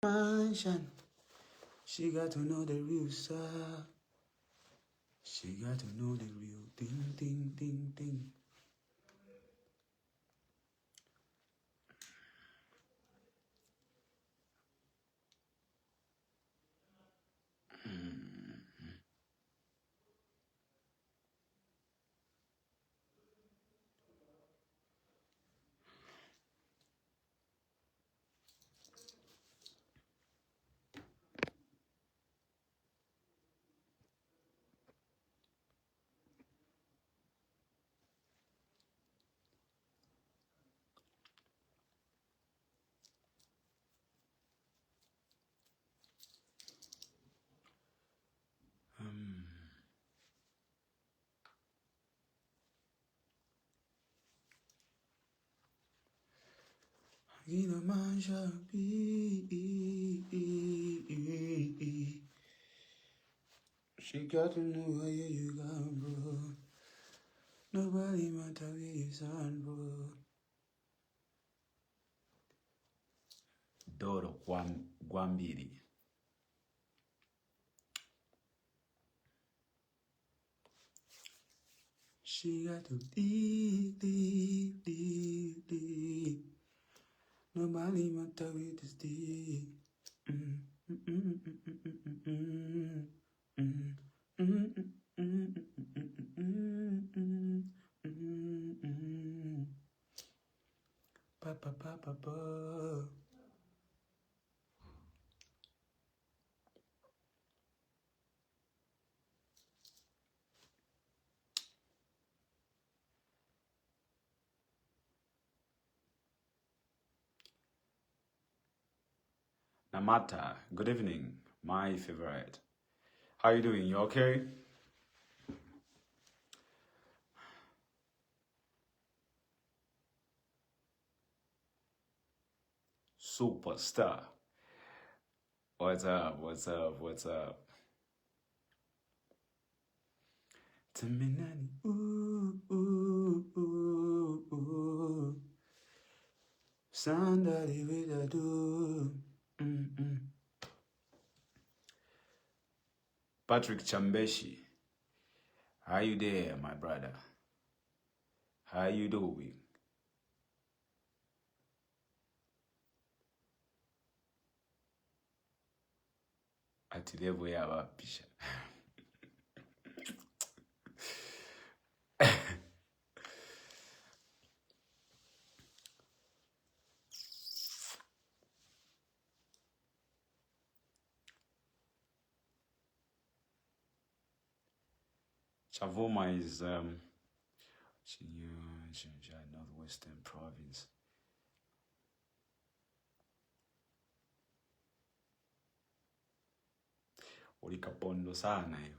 Mansion. She got to know the real stuff. She got to know the real thing, thing, thing, thing. In a mansion, she got to know where you come, bro. Nobody matter where you sound, bro. Doro Gwambiri. She got to deep. Nobody matter with this deep. Pa pa pa pa pa. Namata, good evening, my favorite. How you doing? You okay? Superstar. What's up? What's up? What's up? Taminani. Ooh, ooh, ooh, ooh. Somebody with a do. Patrick Chambeshi. How you there, my brother? How you doing? Ati level ya wapisha. Chavoma is Northwestern Province. Ulikapondo sana hiyo.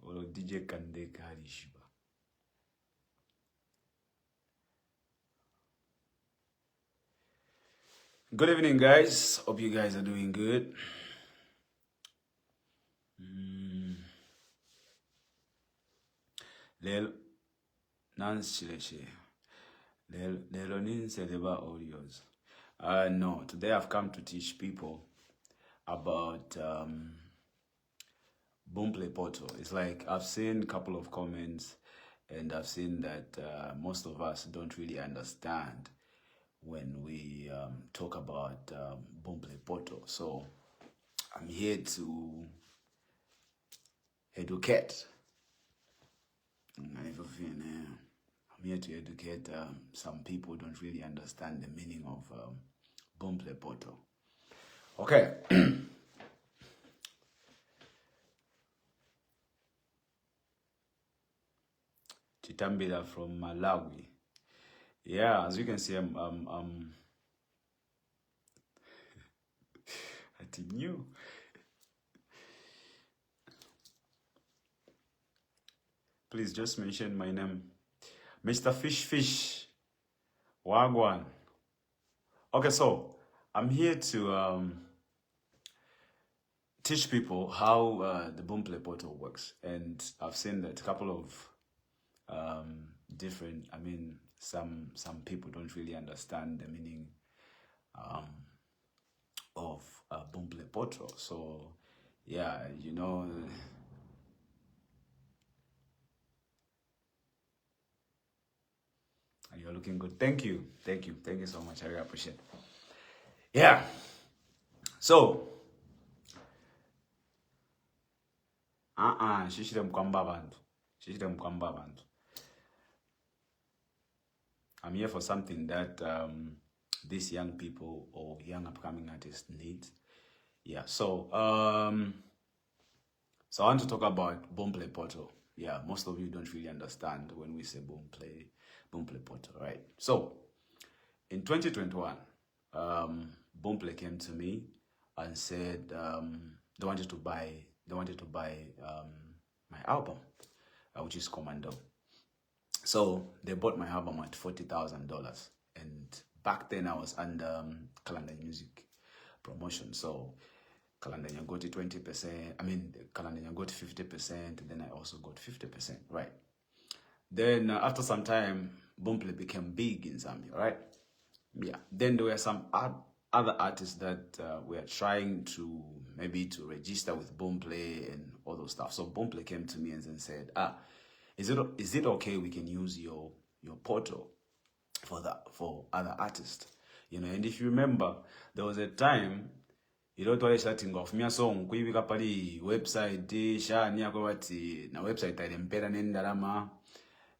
Olo DJ Kandeka Harishiba. Good evening, guys. Hope you guys are doing good. Lelo Nansileche. Lelo Ninseleba audios. No, today I've come to teach people about Boomplay portal. It's like I've seen a couple of comments and I've seen that most of us don't really understand when we talk about Boomplay portal. So I'm here to educate. I'm here to educate some people who don't really understand the meaning of Boomplay portal. Okay. Chitambila from Malawi. Yeah, as you can see, I'm I new. Please just mention my name. Mr. Fish. Wagwan. Okay, so I'm here to teach people how the Boomplay portal works. And I've seen that a couple of different, I mean, some people don't really understand the meaning Boomplay portal. So yeah, you know. You're looking good. Thank you. Thank you. Thank you so much. I really appreciate it. Yeah. So, shishire mkwamba abantu. Shishire mkwamba abantu. I'm here for something that these young people or young upcoming artists need. Yeah. So I want to talk about Boomplay portal. Yeah, most of you don't really understand when we say Boomplay portal, right? So in 2021, Boomplay came to me and said they wanted to buy my album, which is Commando. So they bought my album at $40,000, and back then I was under Calendar Music promotion. So Calendar got 20%. I mean, Calendar got 50%, and then I also got 50%, right? Then after some time, Boomplay became big in Zambia, right? Yeah. Then there were some other artists that were trying to register with Boomplay and all those stuff. So Boomplay came to me and then said, is it okay we can use your portal for other artists? You know, and if you remember, there was a time ilotwale starting off mia song kuibika pali website shani yako wati na website ilimpera nendalama,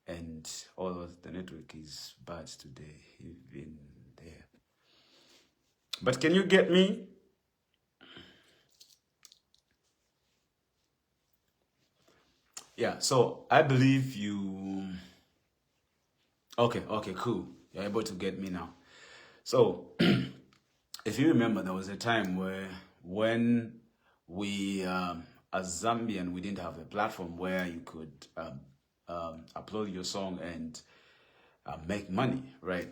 and all the network is bad today even there. But can you get me? Yeah, so I believe you. Okay, cool. You're able to get me now. So if you remember, there was a time when we, as Zambian, we didn't have a platform where you could upload your song and make money, right?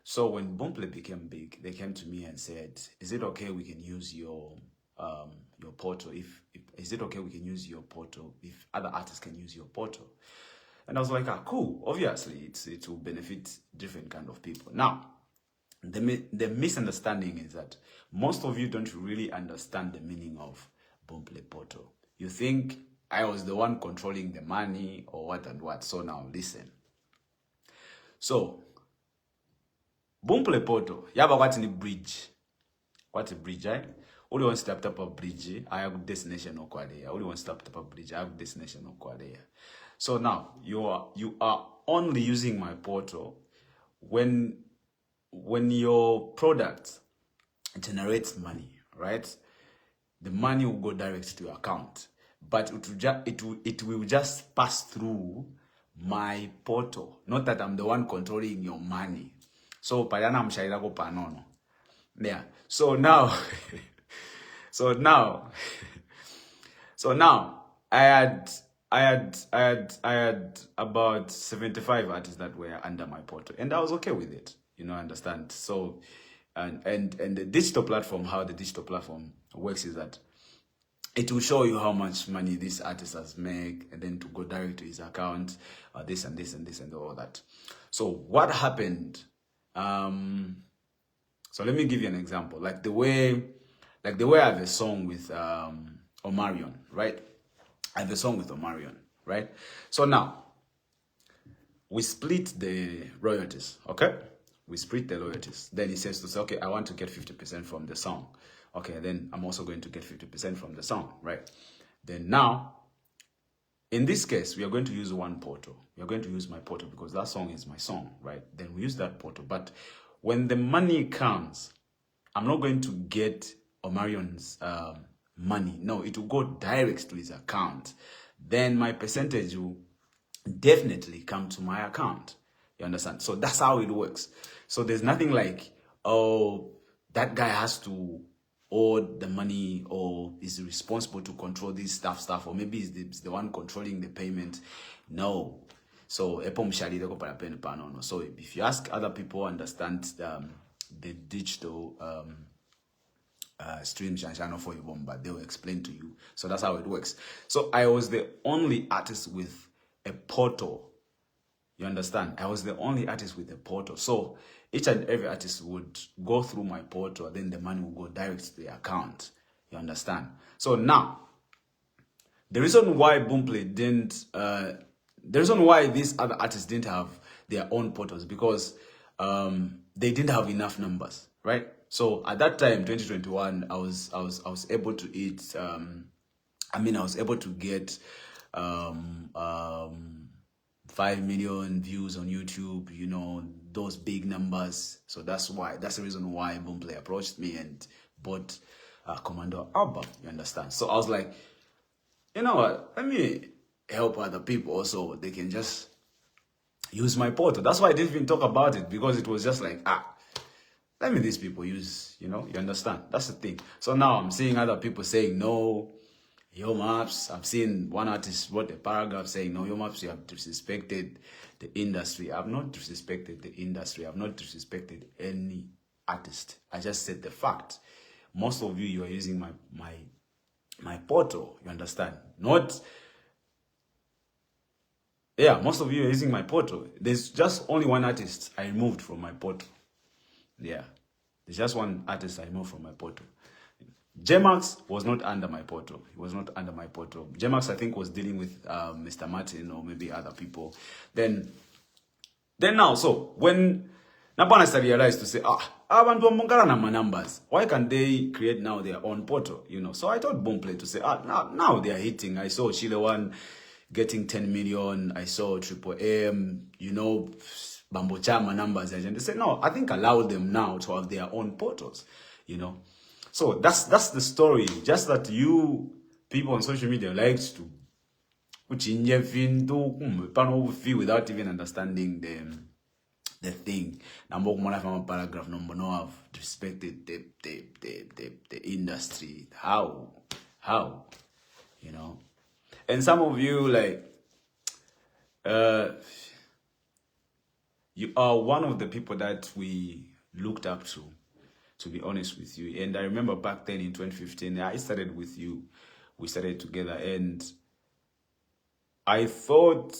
So when Boomplay became big, they came to me and said, "Is it okay we can use your portal? Is it okay we can use your portal if other artists can use your portal?" And I was like, cool. Obviously, it will benefit different kind of people. Now, the misunderstanding is that most of you don't really understand the meaning of Boomplay portal. You think I was the one controlling the money or what and what. So now listen. So Boomplay portal, yaba what in the bridge? What a bridge, eh? Only one step up a bridge, I have destination or quadia. Only one step up a bridge, I have destination or quadia. So now you are only using my portal when your product generates money, right? The money will go direct to your account, but it will just pass through my portal. Not that I'm the one controlling your money. So payana mshaira ko panono. Yeah. So now I had about 75 artists that were under my portal, and I was okay with it. You know, understand? So and the digital platform, how the digital platform works is that it will show you how much money this artist has made, and then to go direct to his account, this and this and this and all that. So what happened? So let me give you an example. Like the way I have a song with Omarion, right? I have a song with Omarion, right? So now we split the royalties, okay? We split the royalties. Then he says to say, okay, I want to get 50% from the song. Okay, then I'm also going to get 50% from the song, right? Then now, in this case, we are going to use one portal. We are going to use my portal because that song is my song, right? Then we use that portal. But when the money comes, I'm not going to get Omarion's money. No, it will go direct to his account. Then my percentage will definitely come to my account. You understand? So that's how it works. So there's nothing like, oh, that guy has to owe the money or is responsible to control this stuff, or maybe is the one controlling the payment. No. So so if you ask other people understand the digital stream channel for you, but they will explain to you. So that's how it works. So I was the only artist with a portal You understand? I was the only artist with a portal. So each and every artist would go through my portal, then the money will go direct to the account. You understand? So now, the reason why Boomplay didn't, the reason why these other artists didn't have their own portals, because they didn't have enough numbers, right? So at that time, 2021, I was able to eat. I was able to get 5 million views on YouTube. You know, those big numbers. So that's the reason why Boomplay approached me and bought Commando album. You understand? So I was like, you know what, let me help other people also. They can just use my portal. That's why I didn't even talk about it, because it was just like, let me these people use, you understand? That's the thing. So now I'm seeing other people saying, no, Yo Maps. I'm seeing one artist wrote a paragraph saying, no, Yo Maps, you have disrespected the industry. I've not disrespected the industry. I've not disrespected any artist. I just said the fact. Most of you are using my portal, you understand? Most of you are using my portal. There's just only one artist I removed from my portal. Yeah, there's just one artist I removed from my portal. J-Max was not under my portal. He was not under my portal. J-Max, I think, was dealing with Mr. Martin or maybe other people. Then now, so when Nabana started realized to say, abantu mungara na my numbers. Why can't they create now their own portal? So I told Boomplay to say, now they are hitting. I saw Chile one getting 10 million. I saw Triple M, Bambo Chama numbers. And they said, no, I think allow them now to have their own portals, So that's the story. Just that you people on social media likes to without even understanding the thing. Number one from a paragraph number no have respected the industry. How? And some of you you are one of the people that we looked up to be honest with you. And I remember back then in 2015, I started with you. We started together, and I thought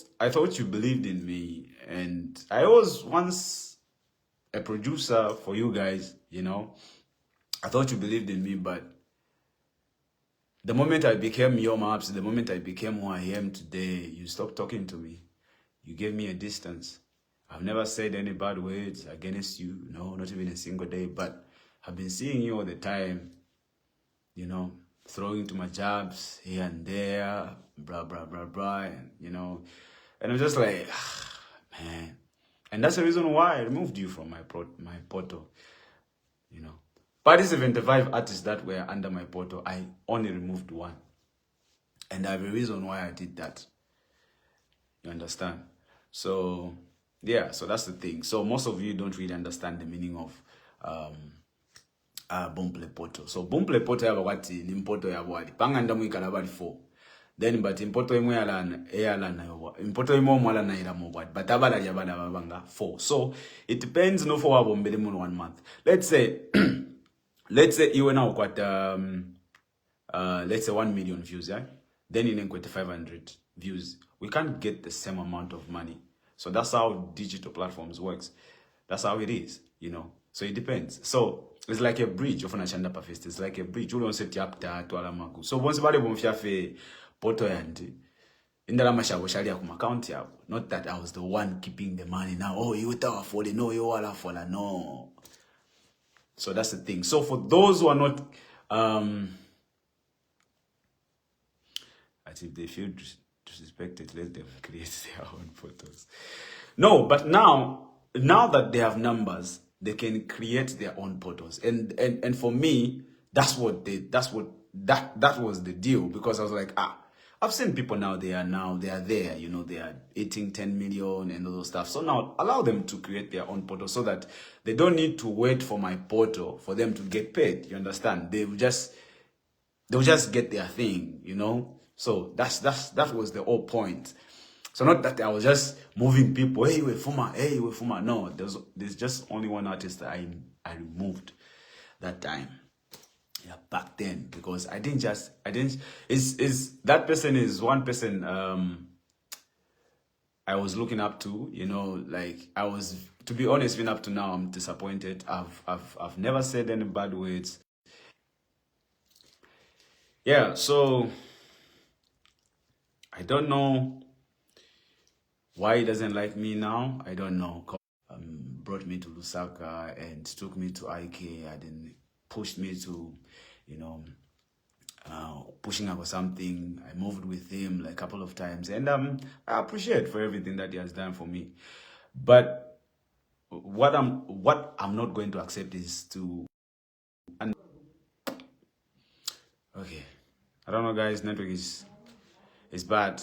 you believed in me, and I was once a producer for you guys, I thought you believed in me, but the moment I became your maps, the moment I became who I am today, you stopped talking to me. You gave me a distance. I've never said any bad words against you, no, not even a single day, but I've been seeing you all the time, throwing to my jabs here and there, blah, blah, blah, blah, and, and I'm just like, man. And that's the reason why I removed you from my portal, But these 75 artists that were under my portal, I only removed one. And I have a reason why I did that. You understand? So, yeah, so that's the thing. So most of you don't really understand the meaning of Boomplay portal. So Boomplay portal yaba wati ni mpoto ya wali. Panga ndamu ikala wali 4. Then but impoto imu yala na yowa. Impoto imu mwala na ila mwadi. But abala yabala babanga 4. So it depends no for wabo mbele munu 1 month. Let's say you now got let's say 1 million views, yeah? Then you got 500 views. We can't get the same amount of money. So that's how digital platforms works. That's how it is, So it depends. So it's like a bridge of an agenda perfect. It's like a bridge. You don't set yapta to alamaku. So once body bomfiafe poto yanti. Indala mashago shali ya account yabo. Not that I was the one keeping the money now. Oh, you tawa fole. No, you wala fola. No. So that's the thing. So for those who are not as if they feel disrespected, let them create their own photos. No, but now that they have numbers, they can create their own portals. And for me, that was the deal, because I was like, I've seen people now, they are there, they are eating 10 million and all those stuff. So now allow them to create their own portal so that they don't need to wait for my portal for them to get paid. You understand? They'll just get their thing, So that was the whole point. So not that I was just moving people, hey, we're Fuma. No, there's just only one artist that I removed that time. Yeah, back then, because that person is one person, I was looking up to, like I was, to be honest, even up to now, I'm disappointed. I've never said any bad words. Yeah, so I don't know why he doesn't like me now. I don't know. Brought me to Lusaka and took me to IK and then pushed me to, you know, pushing up or something. I moved with him like a couple of times, and I appreciate for everything that he has done for me. But what I'm not going to accept is to. And okay, I don't know, guys. Network is bad.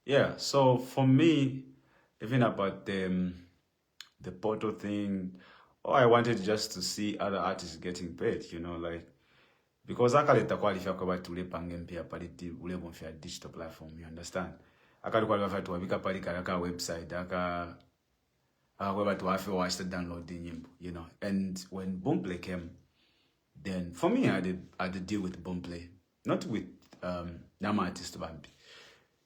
Yeah. So for me, even about the portal thing, I wanted just to see other artists getting paid. Like. Because akaleta qualify kwa batu ule pange mpya pali ule bonfia digital platform, you understand? Akali qualify to wabika pali ka website kwa batu wafe watch the download the nyimbo, And when Boomplay came, then for me I did deal with Boomplay, not with Nama artist Bambi.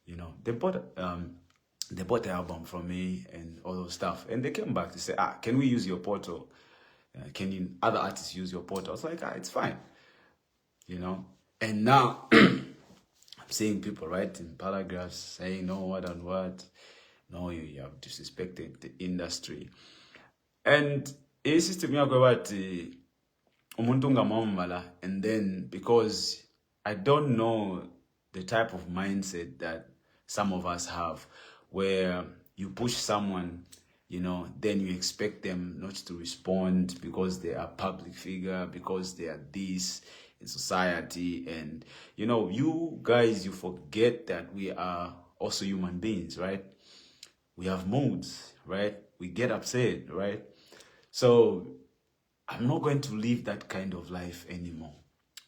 They bought the album from me and all those stuff, and they came back to say, can we use your portal? Can other artists use your portal? I was like, it's fine. And now I'm seeing people writing paragraphs saying no, what and what. No, you have disrespected the industry. And it's system about umuntu mala, and then because I don't know the type of mindset that some of us have, where you push someone, then you expect them not to respond because they are public figure, because they are this in society. And you guys, you forget that we are also human beings, right? We have moods, right? We get upset, right? So I'm not going to live that kind of life anymore,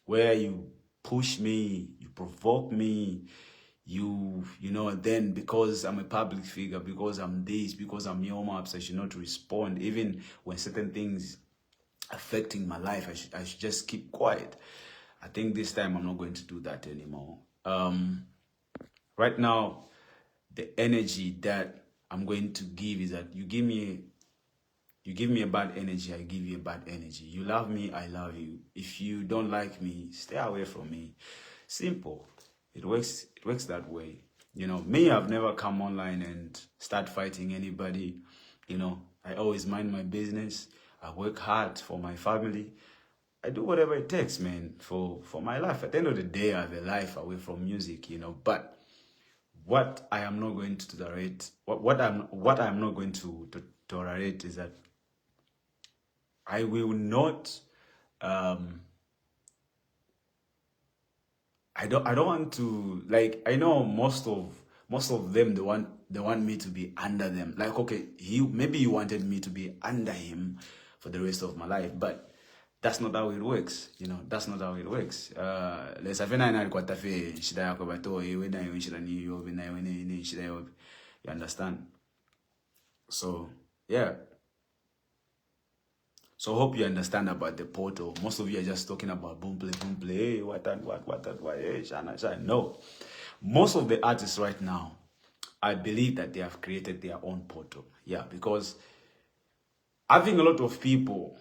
where you push me, you provoke me, then because I'm a public figure, because I'm this, because I'm your maps, I should not respond. Even when certain things affecting my life, I should just keep quiet. I think this time I'm not going to do that anymore. Right now, the energy that I'm going to give is that you give me a bad energy, I give you a bad energy. You love me, I love you. If you don't like me, stay away from me. Simple. It works that way. Me, I've never come online and start fighting anybody. I always mind my business. I work hard for my family. I do whatever it takes, man, for my life. At the end of the day, I have a life away from music, But what I am not going to tolerate, what I'm not going to tolerate is that I will not. I don't want to, like, I know most of them, they want me to be under them. Like, okay, maybe he wanted me to be under him for the rest of my life, but that's not how it works. That's not how it works. Let's have you understand? So yeah. So hope you understand about the portal. Most of you are just talking about Boomplay, hey, what and what, hey, shana. No. Most of the artists right now, I believe that they have created their own portal. Yeah, because having a lot of people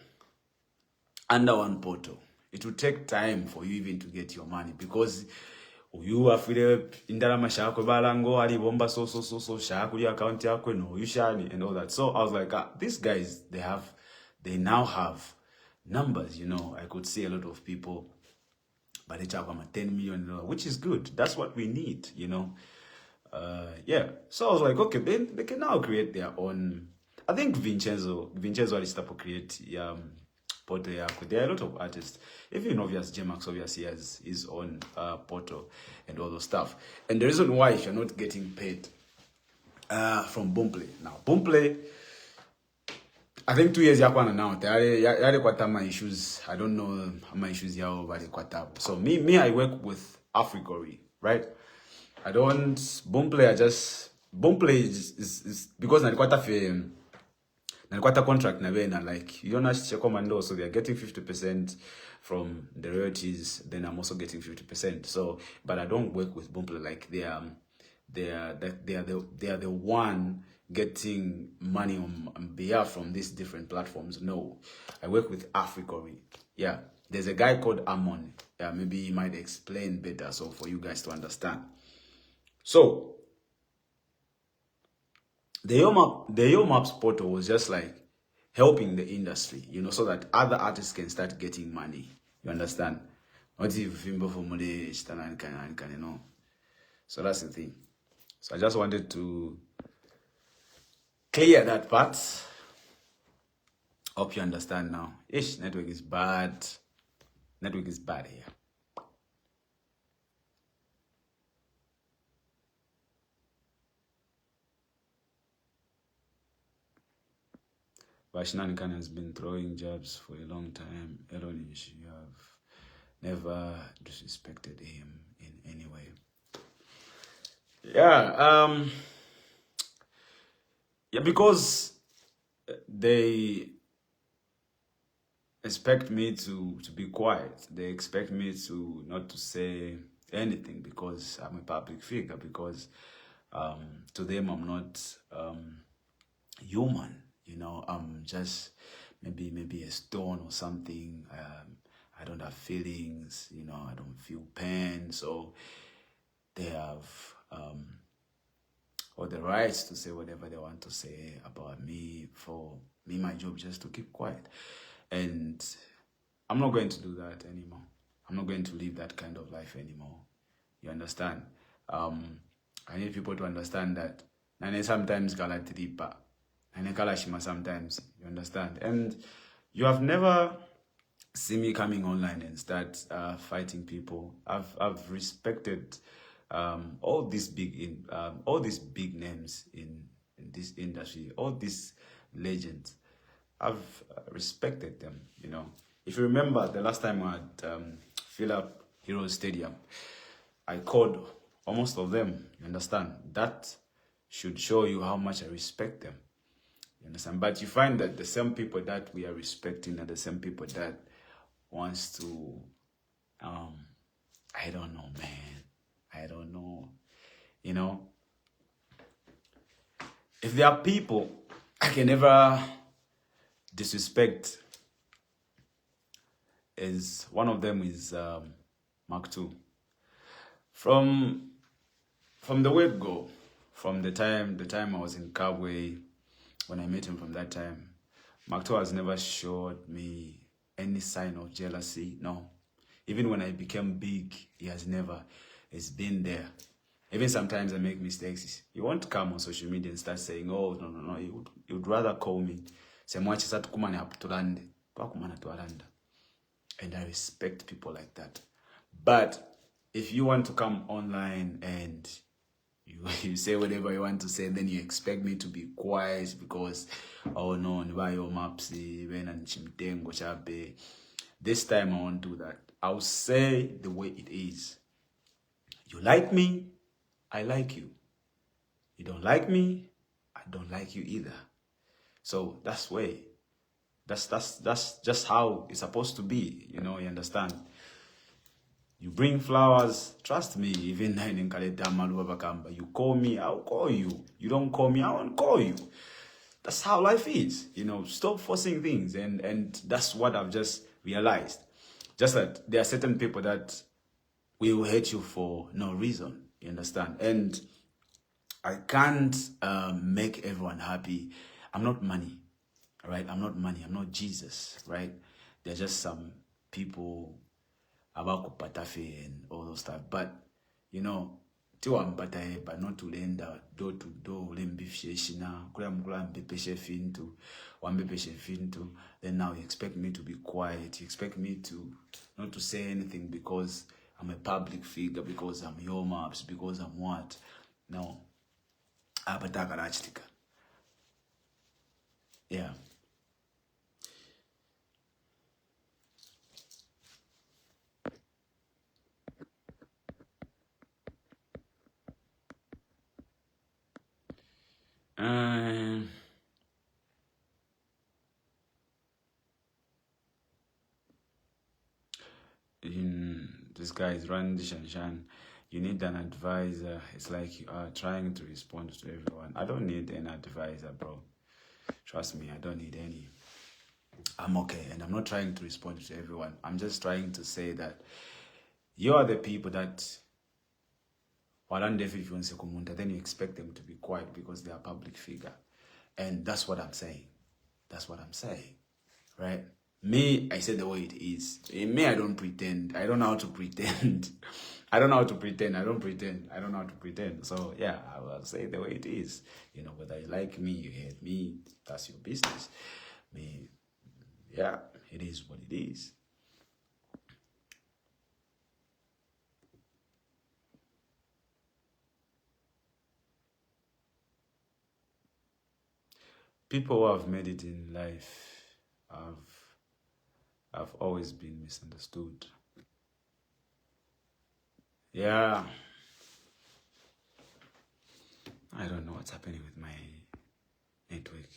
under one portal, it will take time for you even to get your money, because you are indarama shako balango ali bomba so shako your account yako no you shani and all that. So I was like, these guys, they now have numbers. I could see a lot of people, but they talk about $10 million, which is good. That's what we need, yeah. So I was like, okay, then they can now create their own. I think Vincenzo Alistapo create portal. There are a lot of artists. Even obvious J-Max obviously has his own portal and all those stuff. And the reason why if you're not getting paid from Boomplay. Now, Boomplay, I think 2 years yakwana now. Yale kwata my issues. I don't know my issues yao bali kwata. So me I work with Africory, right? I don't Boomplay. Boomplay is because na kwata fe And what a contract na vena, like you don't have commando, so they are getting 50% from the royalties, then I'm also getting 50%. So but I don't work with Boomplay, like they are the one getting money on behalf from these different platforms. No, I work with Africa. Yeah, there's a guy called Amon. Yeah, maybe he might explain better, so for you guys to understand. So the Yo Maps portal was just like helping the industry, you know, so that other artists can start getting money. You understand? Not if you know. So that's the thing. So I just wanted to clear that part. Hope you understand now. Ish, network is bad. Network is bad here. Vashnanikan has been throwing jabs for a long time. Elonish, you have never disrespected him in any way. Yeah, because they expect me to be quiet. They expect me to not to say anything because I'm a public figure, because to them I'm not human, you know. I'm just maybe a stone or something. I don't have feelings, you know. I don't feel pain, so they have all the rights to say whatever they want to say about me. For me, my job is just to keep quiet, and I'm not going to do that anymore. I'm not going to live that kind of life anymore. You understand? I need people to understand that. And sometimes galatripa, and kalashima sometimes. You understand? And you have never seen me coming online and start fighting people. I've respected all these big names in this industry, all these legends. I've respected them, you know. If you remember the last time I had fill up Heroes Stadium, I called almost of them. You understand? That should show you how much I respect them. You understand? But you find that the same people that we are respecting are the same people that wants to, I don't know, man. I don't know. You know, if there are people I can never disrespect, is one of them is Mark II. From the word go, from the time I was in Kabwe, when I met him, from that time, Mark II has never showed me any sign of jealousy. No. Even when I became big, he has never. It's been there. Even sometimes I make mistakes. He won't come on social media and start saying, oh, no. He would rather call me. Say, and I respect people like that. But if you want to come online and you say whatever you want to say, and then you expect me to be quiet because, oh no, this time I won't do that. I'll say the way it is. You like me, I like you. You don't like me, I don't like you either. So that's way. That's just how it's supposed to be, you know. You understand? You bring flowers, trust me, even you call me, I'll call you. You don't call me, I won't call you. That's how life is, you know. Stop forcing things, and that's what I've just realized. Just that there are certain people that will hate you for no reason, you understand? And I can't make everyone happy. I'm not money, right? I'm not money, I'm not Jesus, right? There are just some people about kupatafe and all those stuff. But, you know, tiwampatae, but not to lenda door to door, lembifsheshina, kula mpepeshe fintu, wambepeshe fintu. Then now you expect me to be quiet. You expect me to not to say anything because I'm a public figure, because I'm your maps, because I'm what? No. Yeah. this guy is running the Shanshan. You need an advisor. It's like you are trying to respond to everyone. I don't need an advisor, bro. Trust me, I don't need any. I'm okay, and I'm not trying to respond to everyone. I'm just trying to say that you are the people that then you expect them to be quiet because they are a public figure. And that's what I'm saying. That's what I'm saying. Right? Me, I say the way it is. Me, I don't pretend. I don't know how to pretend. I don't know how to pretend. I don't pretend. I don't know how to pretend. So, yeah, I will say the way it is. You know, whether you like me, you hate me, that's your business. Me, yeah, it is what it is. People who have made it in life have always been misunderstood. Yeah. I don't know what's happening with my network.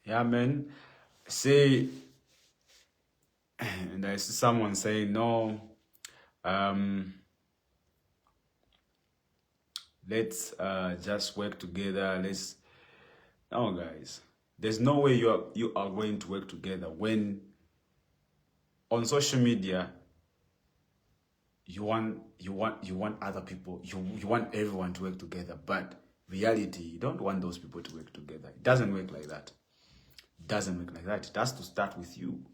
Yeah, man. Say, and there's someone saying, no, let's just work together. No, guys. There's no way you are going to work together when on social media you want other people, you want everyone to work together, but reality, you don't want those people to work together. It doesn't work like that. It doesn't work like that. It has to start with you,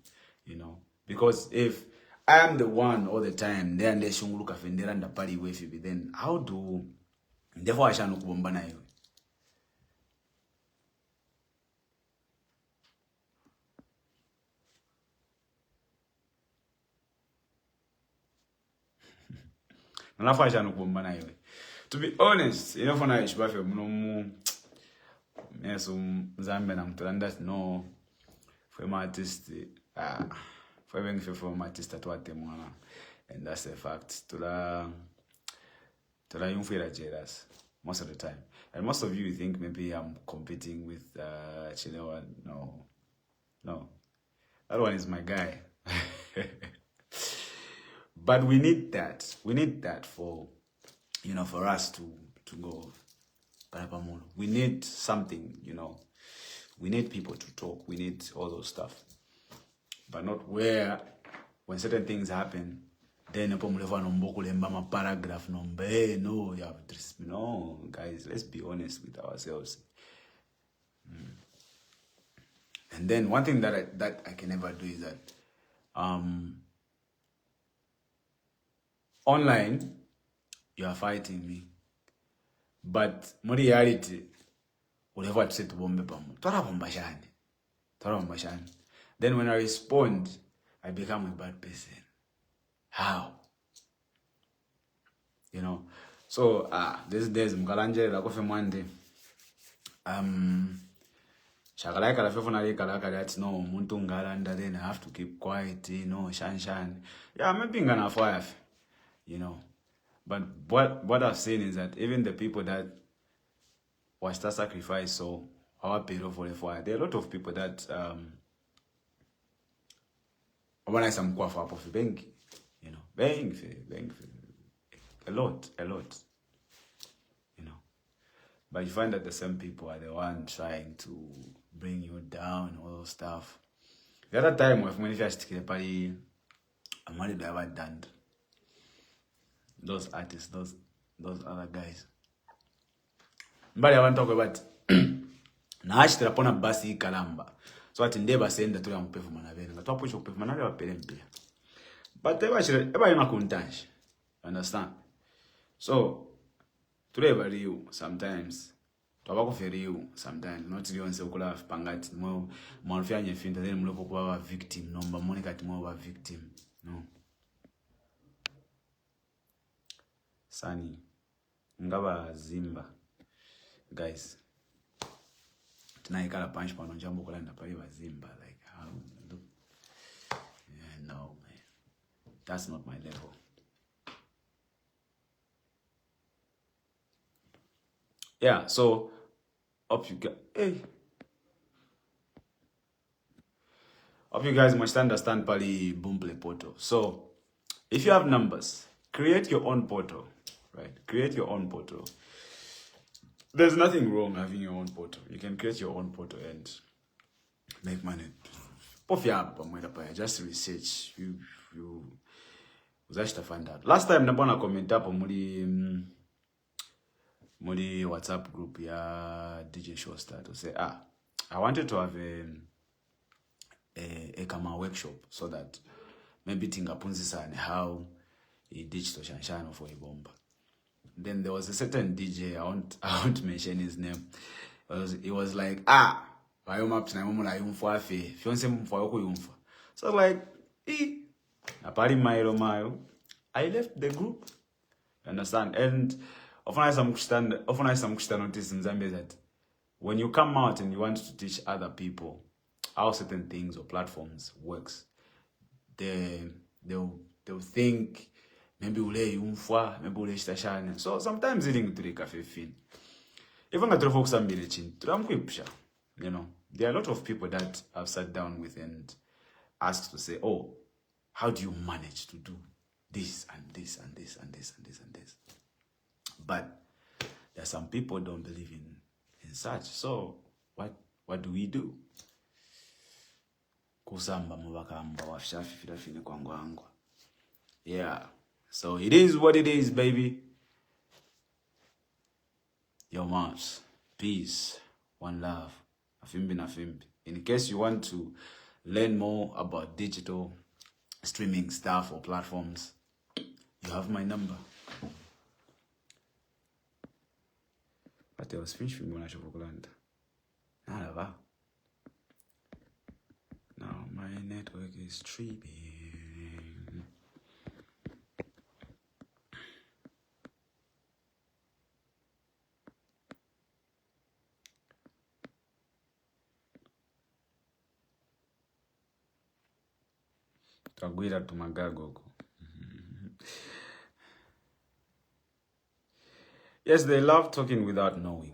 you know. Because if I am the one all the time, then they should look at the party with you, then how do therefore I shall not bomba na you? To be honest, you know, for now, it's about no yes, Zambia na mtolanda no for my artist for being for my artist at what and that's a fact. To la young feel jealous most of the time, and most of you think maybe I'm competing with Chile. No, that one is my guy. But we need that. We need that for, you know, for us to go. We need something, you know. We need people to talk. We need all those stuff. But not where, when certain things happen, then paragraph number. No, you have no, guys. Let's be honest with ourselves. And then one thing that I can never do is that online you are fighting me, but in reality, whatever I say to bombe pamu, then when I respond, I become a bad person. How? You know. So these days mkalanje la kofe mwande shakalaka la fefu nalika that no muntu ngalanda, then I have to keep quiet, you know, shan. Yeah, maybe ngana fire, you know. But what I've seen is that even the people that was that sacrifice, so our period for the fire, there are a lot of people that when I some kwa for bank, you know, bank, a lot, you know. But you find that the same people are the one trying to bring you down, all those stuff. The other time when I first to the party, I'm only ever done. Those artists, those other guys. But I want to talk about na ashitira pona basi kalamba. So ati ndeba senda tuli ampefu manaveni. Ngatu apucho kupefu manaveni wapele mpia. But eba yuna kuntanshi. Understand? So today about you sometimes. Tuwako feri you sometimes. Not you onse ukula pangati. Mwalufia nyefinta. Then mlepo kuwa victim. Nomba monika ti mwa victim. No. Sani. Ngaba zimba. Guys. Tonight got a punch on Jumbo and a pay Zimba. Like, how look. Yeah, no, man. That's not my level. Yeah, so hope you guys, hope you guys must understand Pali Boomplay portal. So if you have numbers, create your own portal, right? Create your own portal. There's nothing wrong having your own portal. You can create your own portal and make money. Just research. You find out. Last time nabona comment up muri WhatsApp group ya DJ Showstar to say I wanted to have a kama workshop so that maybe tingapunzisane how a digital shanshano for a bomba. Then there was a certain DJ, I won't mention his name. It was like, so I was like, I left the group. You understand? And often I notice in Zambia that when you come out and you want to teach other people how certain things or platforms works, they'll think maybe ule umfwa, maybe ule shitashane. So sometimes eating to the cafe fin. Even at the you know, there are a lot of people that I've sat down with and asked to say, oh, how do you manage to do this and this and this and this and this and this? But there are some people don't believe in such. So what do we do? Yeah. So it is what it is, baby. Yo, moms. Peace. One love. Afimbi. In case you want to learn more about digital streaming stuff or platforms, you have my number. But there was finished when I should now my network is streaming. Tagwira tumagago. Yes, they love talking without knowing.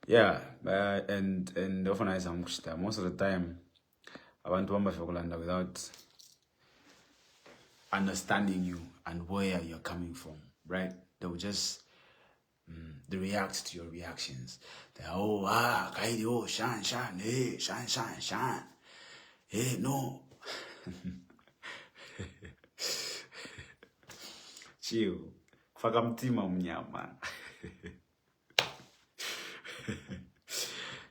Yeah, and often I say most of the time I want to without understanding you and where you're coming from, right? They will just they react to your reactions. They kaidi, shan, hey, shan. Hey, no. Chill. Kufaka mtima mnyama.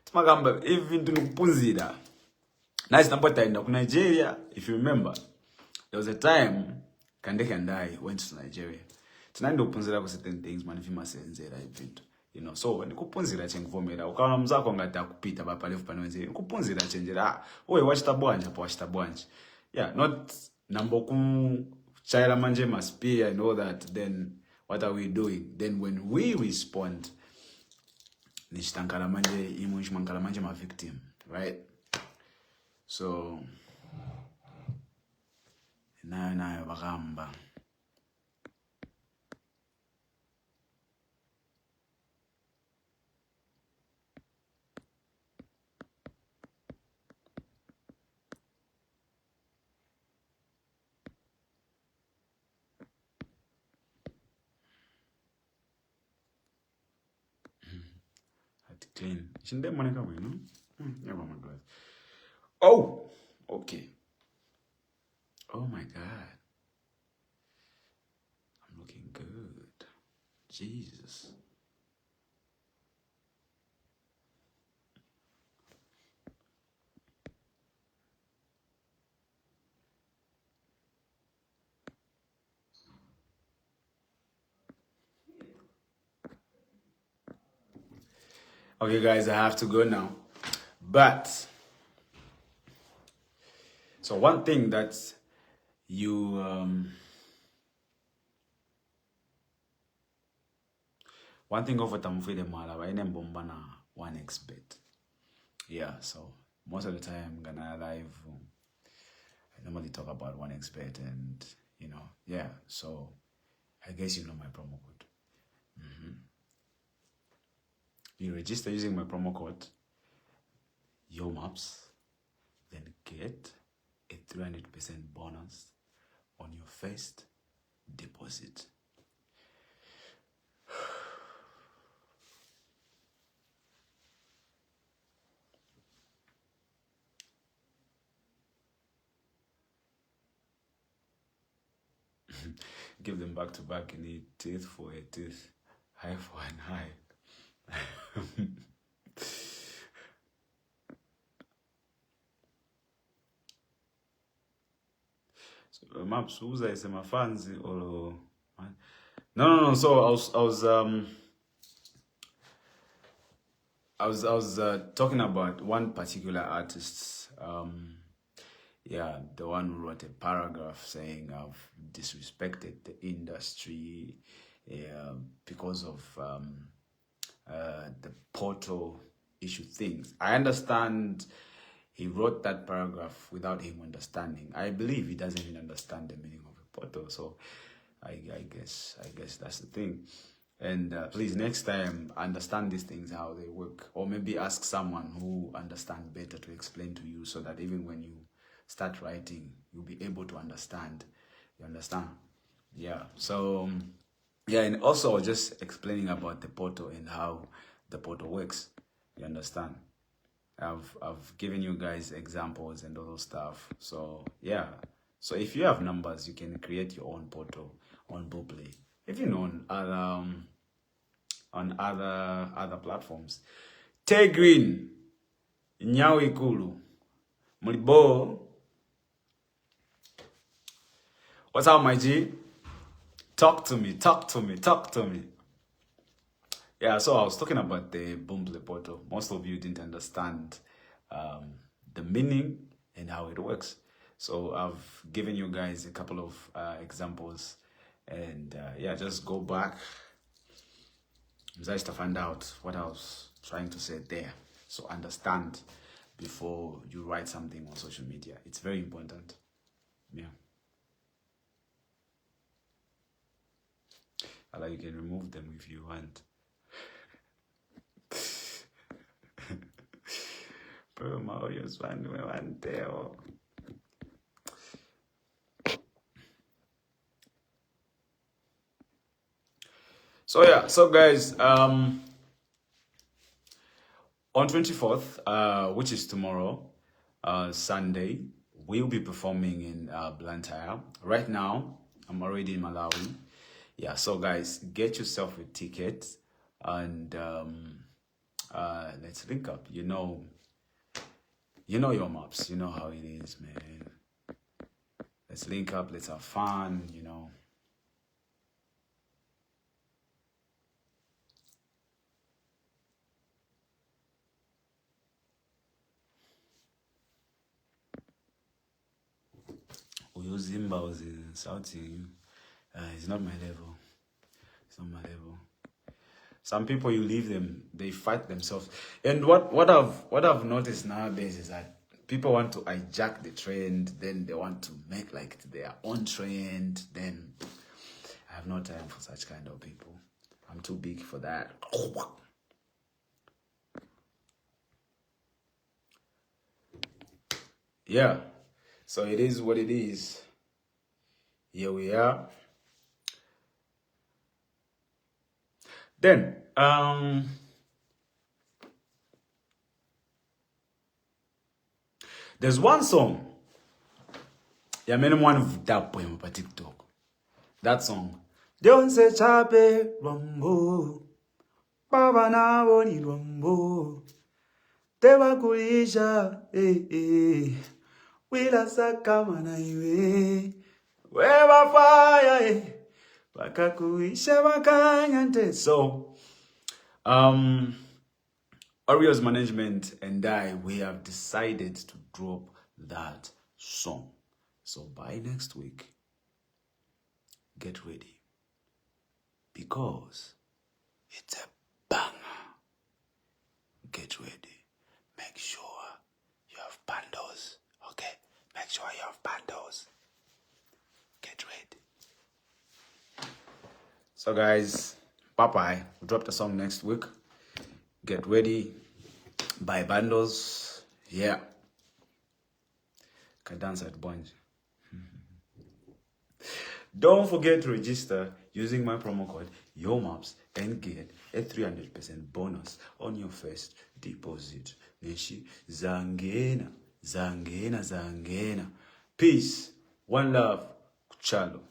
Tumagamba even tunupunzira. Nice number time to Nigeria. If you remember, there was a time Kandeke and I went to Nigeria. Tonight ndo punzira ku certain things man if masenzera event. You know, so when kupunzira chengvomera ukaona mzako ngata kupita bapa lefu panwenze kupunzira chenjera owe wachitabwanja pa wachitabwanja. Yeah, not number ku chaira manje must be and all that. Then what are we doing? Then when we respond nishtankala manje imunshi mankala manje ma victim, right? So nayo bagamba. Clean. Shinde moneka we, no? Yeah, my God. Oh, okay. Oh my God. I'm looking good. Jesus. Okay, guys, I have to go now. But so one thing that you one thing of tamufide mala wa ine mbomba na 1xbet. Yeah, so most of the time gonna live I normally talk about 1xbet and you know, yeah, so I guess you know my promo code. You register using my promo code YOMAPS, then get a 300% bonus on your first deposit. Give them back to back. You need teeth for a tooth, high for an high. So Maps, who's I say my fans or no. So I was talking about one particular artist. Yeah, the one who wrote a paragraph saying I've disrespected the industry because of the portal issue things. I understand he wrote that paragraph without him understanding. I believe he doesn't even understand the meaning of a portal. So I guess that's the thing. And please, next time, understand these things, how they work. Or maybe ask someone who understands better to explain to you so that even when you start writing, you'll be able to understand. You understand? Yeah. So, yeah, and also just explaining about the portal and how the portal works. You understand? I've given you guys examples and all those stuff. So, yeah. So if you have numbers, you can create your own portal on Boomplay. Even on other platforms. Tay Green, Nyawi Kulu, Mulibo. What's up, my G? Talk to me. Yeah, so I was talking about the Boomplay portal. Most of you didn't understand the meaning and how it works. So I've given you guys a couple of examples. And yeah, just go back just to find out what I was trying to say there. So understand before you write something on social media. It's very important. Yeah. You can remove them if you want. Bro, my audio's fine. We want there. So yeah, so guys, on 24th, which is tomorrow, Sunday, we'll be performing in Blantyre. Right now, I'm already in Malawi. Yeah, so guys, get yourself a ticket and let's link up. You know your maps. You know how it is, man. Let's link up. Let's have fun. You know. Zimba was shouting. It's not my level. It's not my level. Some people, you leave them, they fight themselves. And what I've noticed nowadays is that people want to hijack the trend, then they want to make like their own trend. Then I have no time for such kind of people. I'm too big for that. Yeah. So it is what it is. Here we are. Then, there's one song. Yeah, many one of that poem on TikTok. That song. Don't say chape rombo. Baba na woni rombo. Tewa kulisha Wila sakama na iwe. Wewa fire Wakakuisha wakanyante. So, Oreo's management and I, we have decided to drop that song. So by next week, get ready. Because it's a banger. Get ready. Make sure you have bundles. Okay? Make sure you have bundles. Get ready. So guys, bye-bye. We'll drop the song next week. Get ready, buy bundles. Yeah. Can dance at bunch. Don't forget to register using my promo code YOMAPS and get a 300% bonus on your first deposit. Neshi zangena. Peace. One love. Chalo.